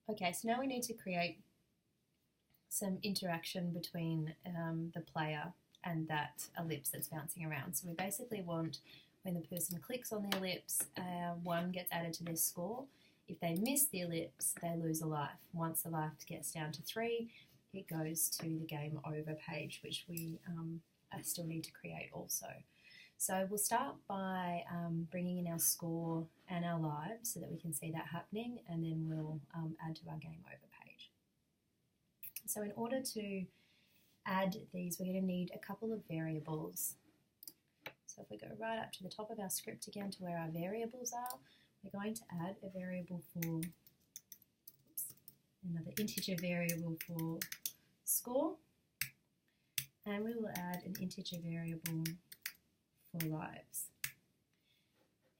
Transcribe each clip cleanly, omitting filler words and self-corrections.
Okay, so now we need to create some interaction between the player and that ellipse that's bouncing around. So we basically want when the person clicks on the ellipse, 1 gets added to their score. If they miss the ellipse, they lose a life. Once the life gets down to 3, it goes to the game over page, which we still need to create also. So we'll start by bringing in our score and our lives so that we can see that happening, and then we'll add to our game over page. So in order to add these, we're going to need a couple of variables. So if we go right up to the top of our script again to where our variables are, we're going to add a variable for, another integer variable for score, and we will add an integer variable for lives.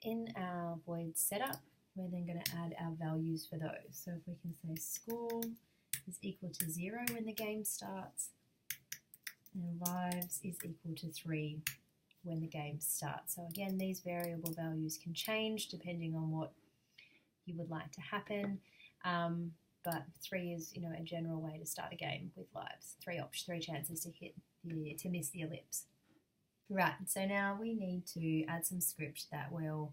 In our void setup, we're then going to add our values for those. So if we can say score is equal to 0 when the game starts, and lives is equal to 3 when the game starts. So again, these variable values can change depending on what you would like to happen, but 3 is, a general way to start a game with lives. 3 chances to miss the ellipse. Right, so now we need to add some script that will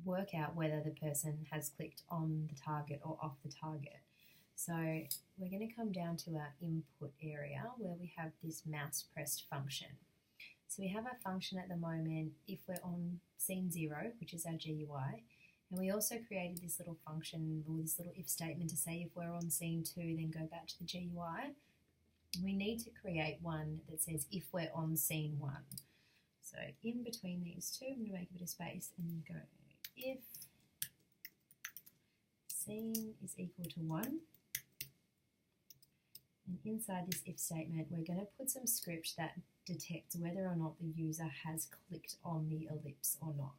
work out whether the person has clicked on the target or off the target. So we're going to come down to our input area where we have this mouse pressed function. So we have our function at the moment if we're on scene 0, which is our GUI, and we also created this little function or this little if statement to say if we're on scene 2, then go back to the GUI. We need to create one that says if we're on scene 1. So in between these two, I'm going to make a bit of space and go if scene is equal to 1. And inside this if statement, we're going to put some script that detects whether or not the user has clicked on the ellipse or not.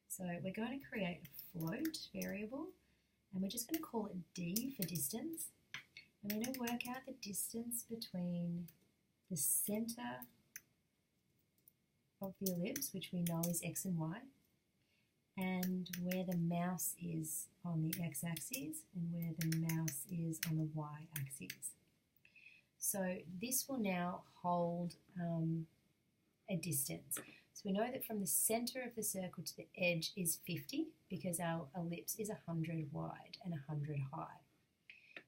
So we're going to create a float variable, and we're just going to call it d for distance. I'm going to work out the distance between the center of the ellipse, which we know is x and y, and where the mouse is on the x-axis and where the mouse is on the y-axis. So this will now hold a distance. So we know that from the center of the circle to the edge is 50 because our ellipse is 100 wide and 100 high.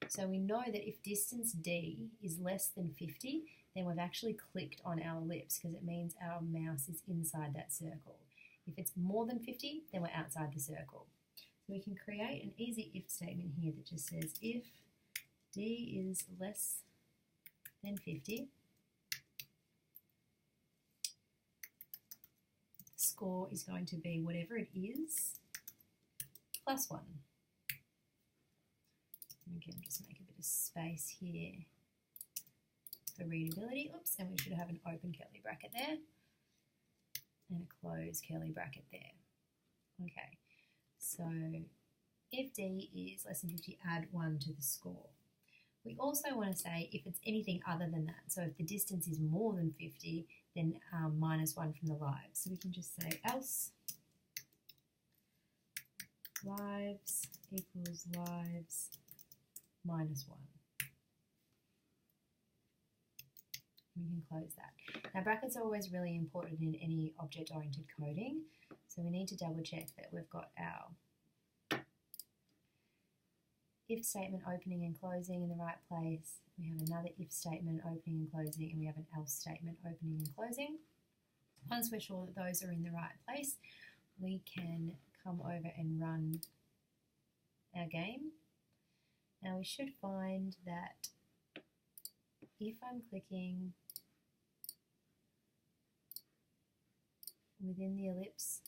So we know that if distance d is less than 50, then we've actually clicked on our ellipse because it means our mouse is inside that circle. If it's more than 50, then we're outside the circle. So we can create an easy if statement here that just says if d is less than 50, the score is going to be whatever it is plus 1. Again, just make a bit of space here for readability. Oops, and we should have an open curly bracket there and a closed curly bracket there. Okay, so if d is less than 50, add 1 to the score. We also want to say if it's anything other than that. So if the distance is more than 50, then minus 1 from the lives. So we can just say else lives equals lives minus 1. We can close that. Now brackets are always really important in any object-oriented coding, so we need to double check that we've got our if statement opening and closing in the right place. We have another if statement opening and closing, and we have an else statement opening and closing. Once we're sure that those are in the right place, we can come over and run our game. Now we should find that if I'm clicking within the ellipse,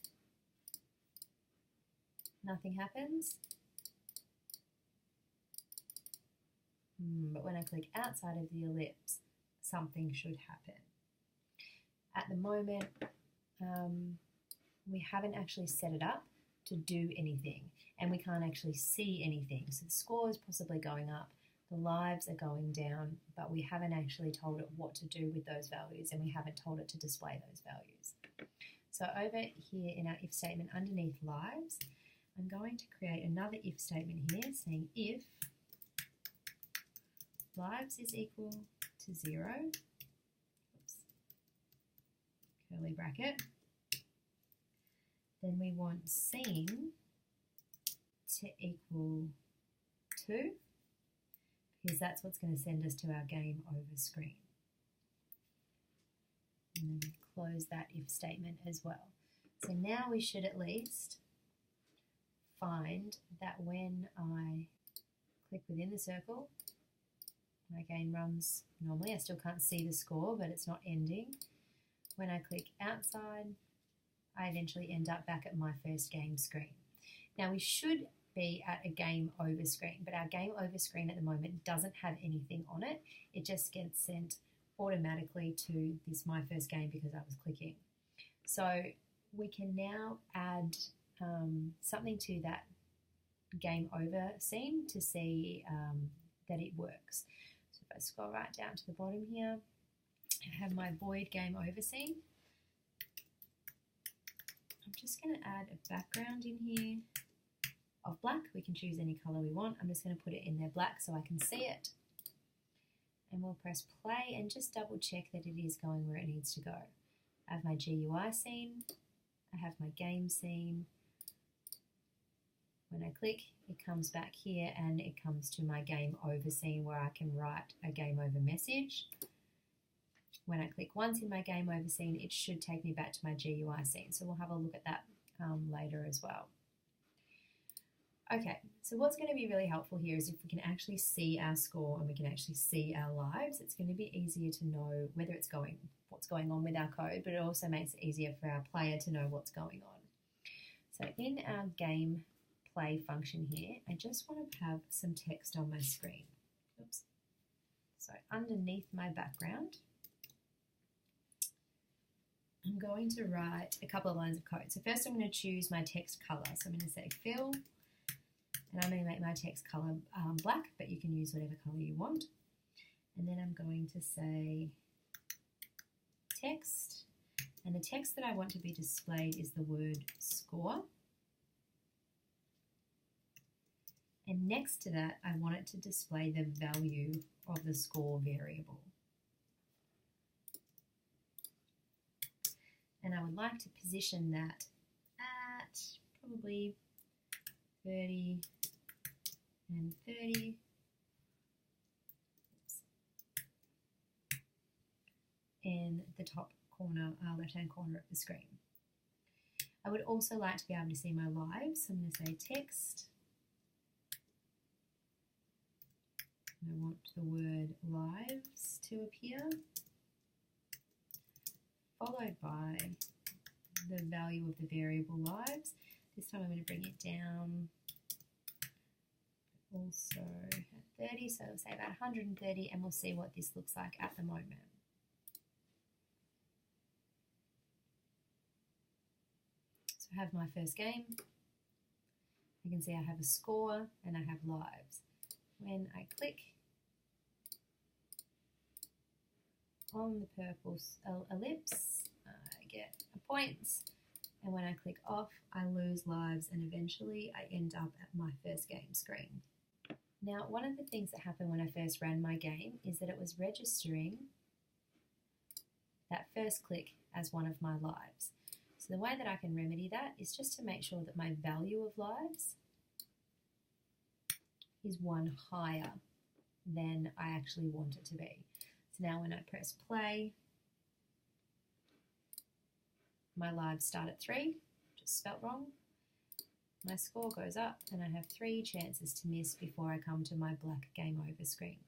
nothing happens. But when I click outside of the ellipse, something should happen. At the moment, we haven't actually set it up to do anything, and we can't actually see anything. So the score is possibly going up, the lives are going down, but we haven't actually told it what to do with those values, and we haven't told it to display those values. So over here in our if statement underneath lives, I'm going to create another if statement here saying if lives is equal to 0, oops, curly bracket, then we want scene to equal 2, because that's what's going to send us to our game over screen. And then close that if statement as well. So now we should at least find that when I click within the circle, my game runs normally. I still can't see the score, but it's not ending. When I click outside, I eventually end up back at my first game screen. Now we should be at a game over screen, but our game over screen at the moment doesn't have anything on it. It just gets sent automatically to this my first game because I was clicking. So we can now add something to that game over scene to see that it works. So if I scroll right down to the bottom here, I have my void game over scene. I'm just going to add a background in here of black. We can choose any color we want. I'm just going to put it in there black so I can see it. And we'll press play and just double check that it is going where it needs to go. I have my GUI scene. I have my game scene. When I click, it comes back here and it comes to my game over scene where I can write a game over message. When I click once in my game over scene, it should take me back to my GUI scene. So we'll have a look at that later as well. Okay, so what's going to be really helpful here is if we can actually see our score and we can actually see our lives, it's going to be easier to know whether it's what's going on with our code, but it also makes it easier for our player to know what's going on. So in our game play function here, I just want to have some text on my screen. Oops. So underneath my background, I'm going to write a couple of lines of code. So first I'm going to choose my text color. So I'm going to say fill, and I'm going to make my text color black, but you can use whatever color you want. And then I'm going to say text, and the text that I want to be displayed is the word score. And next to that, I want it to display the value of the score variable. And I would like to position that at probably 30 and 30. Oops. In the top corner, left-hand corner of the screen. I would also like to be able to see my lives. So I'm going to say text. And I want the word lives to appear, followed by the value of the variable lives. This time I'm going to bring it down also at 30, so say about 130, and we'll see what this looks like at the moment. So I have my first game. You can see I have a score and I have lives. When I click on the purple ellipse, I get a point, and when I click off, I lose lives, and eventually I end up at my first game screen. Now, one of the things that happened when I first ran my game is that it was registering that first click as one of my lives. So the way that I can remedy that is just to make sure that my value of lives is one higher than I actually want it to be. So now when I press play, my lives start at 3, just spelt wrong. My score goes up and I have 3 chances to miss before I come to my black game over screen.